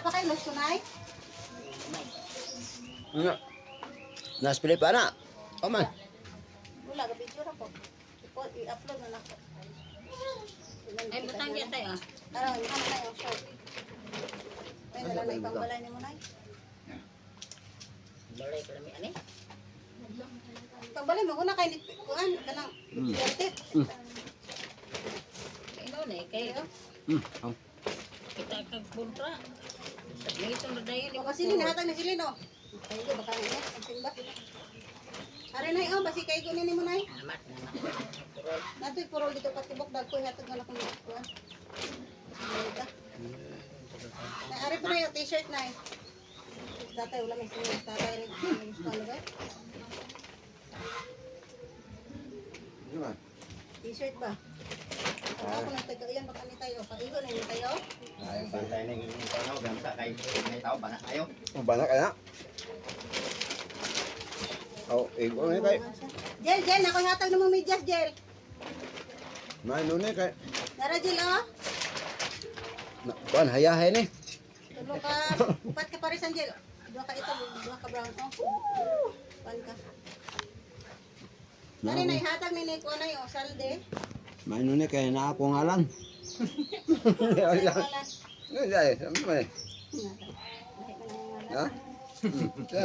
pa kayo lusunay? Nas pilih pa na. O man. Wala, ga-video na po. I-upload na lang po. Ay, butang dyan tayo. Ano, ano na yung short. Ay, nalang na ibang balay ni mo na. Balay ko lang yan eh. Pagbalay mo, una kayo nitpikuan. Kanang, dirtit. Ino na eh, kayo. Oh. Kita kagpuntra. Ito na dayon. O, kasilin, nahatag na silin, o. Kayo, baka na yan. Ang simba. Ari na yun, basi kayo kunin mo na yun. Namat. Nato'y purol dito patibok, dagko hatag na lang kung nitpikuan. Ari pa na yung t-shirt na yun. Tatay, wala may sinunod. Tatay, rin. May gusto ano ba? T-shirt ba? Ako na tayo, yan baka ni tayo. Paigo na yun tayo. Ay, bantay na yung tanaw, gamsa kay may tao ba na kayo? Banyak kaya. Oh, ego ni kay. Jel, Jel, ako hatag ng mga medyas, Jel. May nune kay. Nara, Jel, oh. Kuan hayahay ni. Tulo ka, upat ka parisan, Jel. Dua ka ito, dua ka brown, oh. Pan ka. Nari na, ihatag ni Nico na yung salde. May nune kay na ako ngalan. Ay, kalan. Ay, samay. Ha?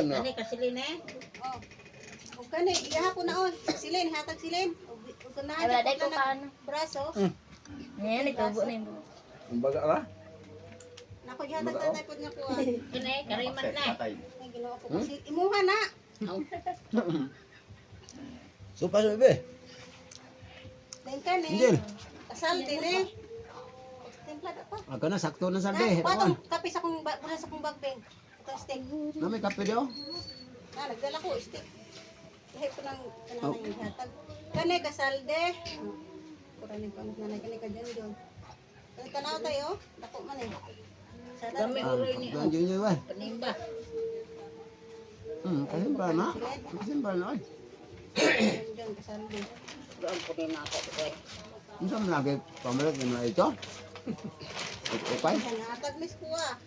Ano? Ani kasilin eh. Oh. O kani, ihapon na on. Silin, hatag silin. O kana Ay, wala ko ka ano. braso. Ngayon, itubo na yung buhok. Baga ka? Nako ihatag tatay pod nga kuha. Ito na eh, kariman na. Tatay. Ay ginawa ko kasi imuha na. Supas bebe. Then kani. Jel. Kasal din eh. Templa ka pa. Aga na sakto na sa Na, de. patong kape sa kong bulan sa kong bagbeng. Ito steak. Na may kape dio. Na nagdala ko steak. Lahi ko nang kanang ihatag. Kani kasal de. Kurang ni pamit na kani ka dyan doon. Kani tanaw tayo, dako man eh. Sa Kami dami. uloy ni. Ganyo nyo ba? Panimba. Kasimba na. Kasimba na. Diyan kasal de. Doon po din ako. Okay. Unsa man lagi pamalit ni mga ito? Okay? Hatag mis kuha.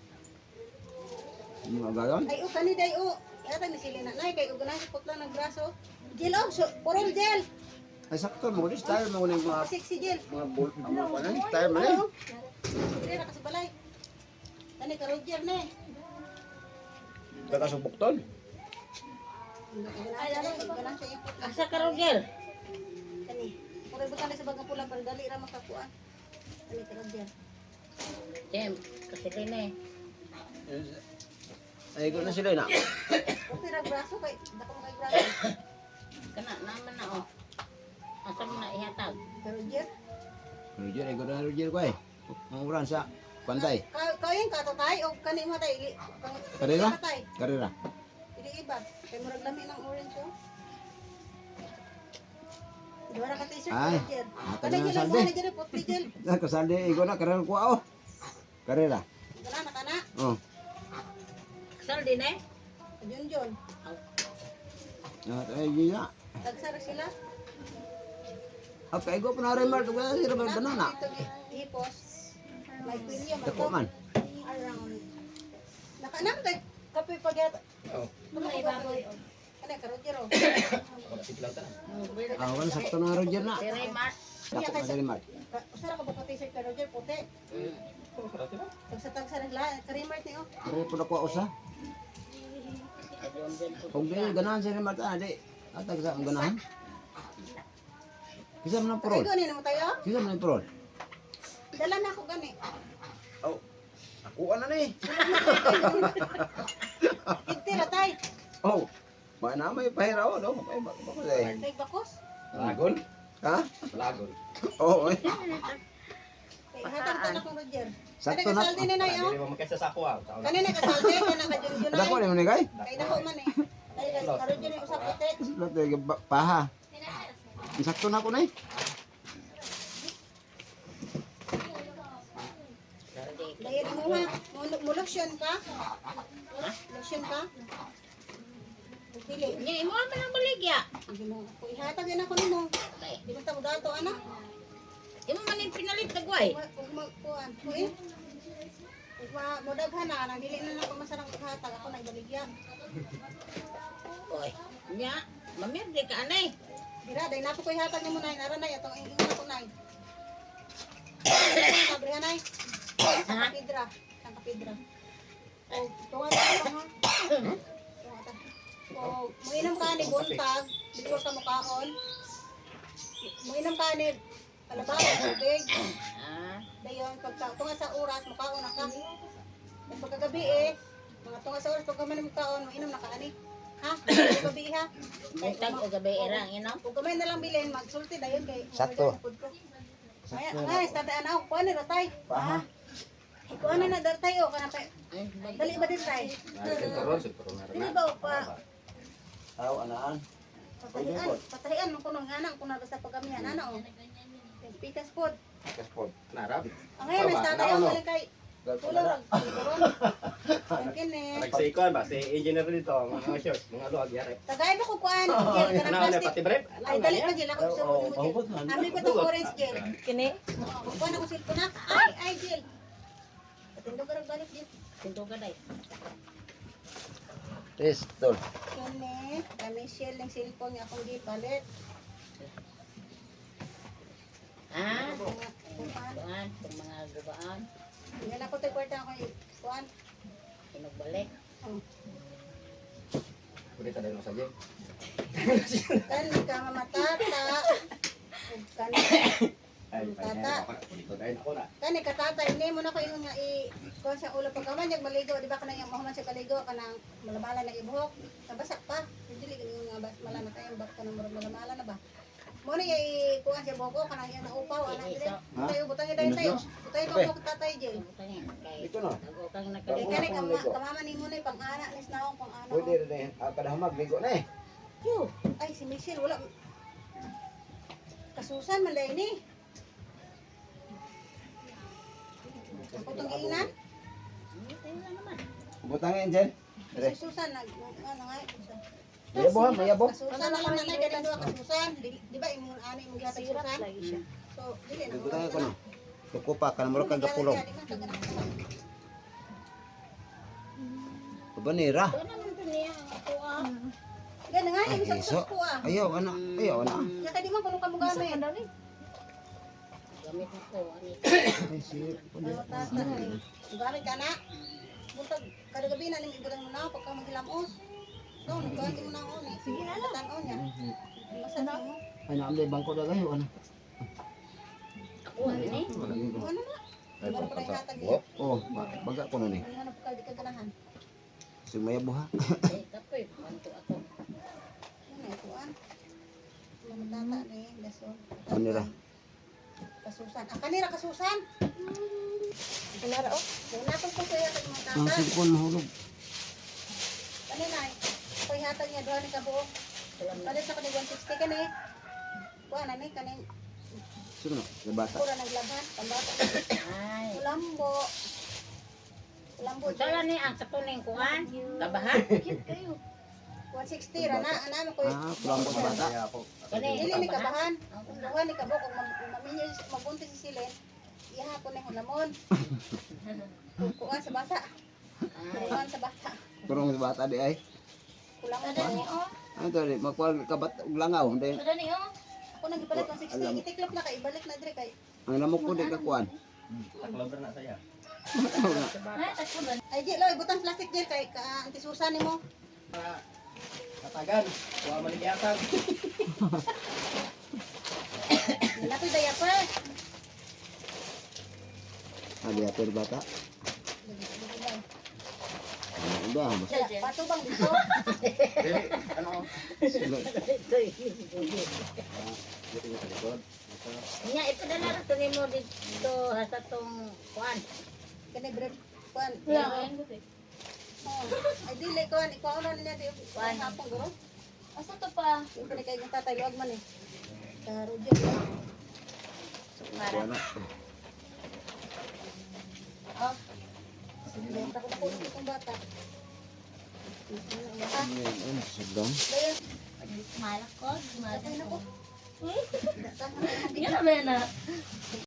Mga gayon? Ay, o, kani day, o. Yata ni sili na. Nay, kay uganay sa putla ng braso. Gel, oh, so, purol gel. Ay sakto mo di style mo ni mga Sexy gel. mga panan style mo ni. Ano? Dire na kasi balay. Kani ka Roger na eh. Kakasubok ton. Uganay sa ipot lang. Asa ka Roger? Kani. Puro ba kani sa bagang pula para dali ra makakuan. Kani ka Roger. Jem, kasilin eh. Ay ko na sila na. Okay ra braso kay dako mo kay braso. Kana naman na oh. Asa mo na ihatag? Ka Roger. Roger ay ko na Roger ko eh. Ang uran sa pantay. Kayon ka tatay o kani mo tay. Karera? Tay. Karera. Ili iba. Kay murag lami ng orange oh. Dora ka t-shirt Ay, Roger. hatag Kani na gel salde. mo ni gel putli gel. Kasali ay ko na karera ko oh. Karera. Wala na kana. Oh. Kasal din eh. Junjun. Ay giya. Tagsara sila. Okay, go pa na rin mar tuwa sila ba banana. Ito hipos. May pilya ba Dako to? man. Around. Nakanam tay kape pagyat. Oh, Ano ay baboy? Ano ka Roger oh. siglaw ta. Ah, wala sakto na Roger na. Si Raymar. Dako pa sa limar. Usara ka ba pati sa Roger puti? Tagsa la karimart ni oh. Pero po na ko usa. Kung di ganahan sa limar ta di. Atag sa ang ganahan. Kisa man ang Ay prol. gani na mo tayo. Kisa man ang prol. Dala na ako gani. Oh. Ako ana ni. Higti ra tay. Oh. Mana may pahiraw no? May ba say. Tay bakos. Lagon? Ha? Lagon. Oh. Kay hatag ta na ko Roger. Sakto Kani na. kasaldi ni nay oh. Dili mo makesa sa ako ah. Kani na kasaldi kana ka junjun Dako nay. ni man ni kay. Kay dako man eh. Ay ka Roger ni usap puti. Lato paha. Sakto na ko nay. Dahil mo ha, mo lotion ka? Lotion ka? Dili. Nya imo man ang baligya. Hindi mo, kung ihatag yan ako nimo. Di mo tamo dato, anak. Imo man yung pinalit dagway. Kung magkuhan. Kung eh. modaghan na nang dili na ako masarang paghatag ako na ibaligya. Oy. Nya, mamirdi ka anay. Dira day napo ko ihatag nimo nay naranay atong ingon ako nay. Sabrihan nay. Sa kapidra, sa kapidra. O tuwa ta ha. Tuwa ta. O moinom ka ni buntag, before ka mukaon. Moinom ka ni palabas tubig. Ah, Dayon pagka tunga sa oras mukaon na ka. Pagkagabi mga tunga sa oras pagka man mukaon, moinom na ka ani. Ha? Gabi ha. buntag o gabi irang ino. Kung gamay na lang bilhin, magsulti dayon kay Sakto. Ay, ay, tatay ana ko ani ratay. Ha? Ko ana na dartay o kana pa. Dali ba din tay? Dili ba o pa Aw, anaan. patahian mo kuno nga nang kuno basta pagamihan ana o. Pikas pod. Kaspod. Narap. Ang ngayon mas tatay ang balik kay Gagawin tulong. Kini. Nagsikon ba si engineer dito, mga shoes, mga luwag yari. Tagay mo ko kuan. Gel kana Ano na plastic. pati brief? Ay dali pa gel ako sa mo. Ami pa tong orange gel. Kini? Kuan ako silpon na. Ay gel. Patindog ka balik gel. Tinto ka day. Pistol. Kini, kami shell ng cellphone nga akong gipalit. Ah, Kuan. kuan, kung mga gubaan, Yan ako tayo kwarta ako kuan. inugbalik. Pwede ka din mo sa gym. Kan ka mamatata. Ug kan Ay, Tata. dito dahil ako na. kani katatay ni mo na ko ingon nga kuan sa ulo pagkaman yung maligo di ba kanang mahuman sa kaligo kanang malamala na ibuhok. Nabasak pa. Dili gani nga mala na kayo bak kanang malamala na ba. Mo ni kuan sa boko kanang yan naupaw ana dire. Tayo butang tayo tayo. Butang ko mo tatay jel. Butangin, kay Ito na. tago kang Di nakaligo. kani kamama ni mo ni pang-ana nis naong pang-ana. Pwede rin kada hamag ligo na eh. Ay si Michelle wala kasusan man dai ni. Ako tong giingnan. Tayo lang naman. Butangin dyan. Dire. Kasusan nag ano nga kasusan. Mayabo ha, mayabo. Kasusan na lang nanay kay duha kasusan. Di ba imong ani imong gihatag kasusan? So dili na. Butangin ko na. Tukupa ka na murag kang kapulong. Banira. Ito naman ito niya, ako ah. Gana nga Ay, yung isang iso. ko ah. Ayaw, ana. Ayaw, ana. Ya kay di man kuno ka mo gamit. Gamit ako, ano ito. Ay, sir. Tata ay. Gamit ka na. Buntag kada gabi na ning ibutang mo na pagka maghilamos. No, nagkuhan mo na ako ni. Sige na lang. Tan-on niya. Masana mo. Ay, naamday bangko na kayo, ano. Ako, ano eh. Ano na? Meron pa rin hatag niya. Oh, baga ko na ni. Ano pa di ka ganahan. Si mayabo ha. Eh, kapoy, manto ako. Ano ay kuan? Mga tata ni daso. Kanira. Kasusan. Ah, kanira kasusan. Kanira oh. Wala ko kaya kay mga Ang tata. sipon mahulog. Kanina ay. Ako ihatag niya duha ni kabuok. Palit ako ni 160 kani. Kuan ani kaning Sino na? Nabasa. pura naglaban. Pambata. Ay. Lambo. Lambo. Ito lang ni ang katuning kuhan. Kabahan. 160 ra na ana mo ko. Ah, pulang sa bata. Kaya ako. Dili ni kabahan. Kung duha ni kabuk kung maminyo magbuntis si Silen. Ihapon ni hulamon. Kuan sa bata. Ay. Kuan sa bata. Kurong sa bata di ay. Kulang mo. Ano to, di magkuha kabat og langaw. Di. Ako nang ipalit 160. Itiklop na kay ibalik na dire kay. Ang lamok ko di kakuan. Naklabra na saya. Ay di lo ibutang plastic dire kay ka antisusan nimo. Katagan. Kuha maligayatag. Nilatoy diaper. Ada atur bata. Ano ba? Patubang dito. Dili, ano? Sila. Ito Dito sa likod. Nya, ito na lang ito ni mo dito sa tong kuhan. Kani bread kuan. Oh, ay dili kuan ikaw na niya di kuan hapon guro. Asa to pa? Yung kani kay tatay luag man eh. Sa Roger. Kuha na. Ah. Sige, takot ako itong bata. Ano, sagdang. Dayon, Malak ko. Malak patay na ko. Yan na ba yan na?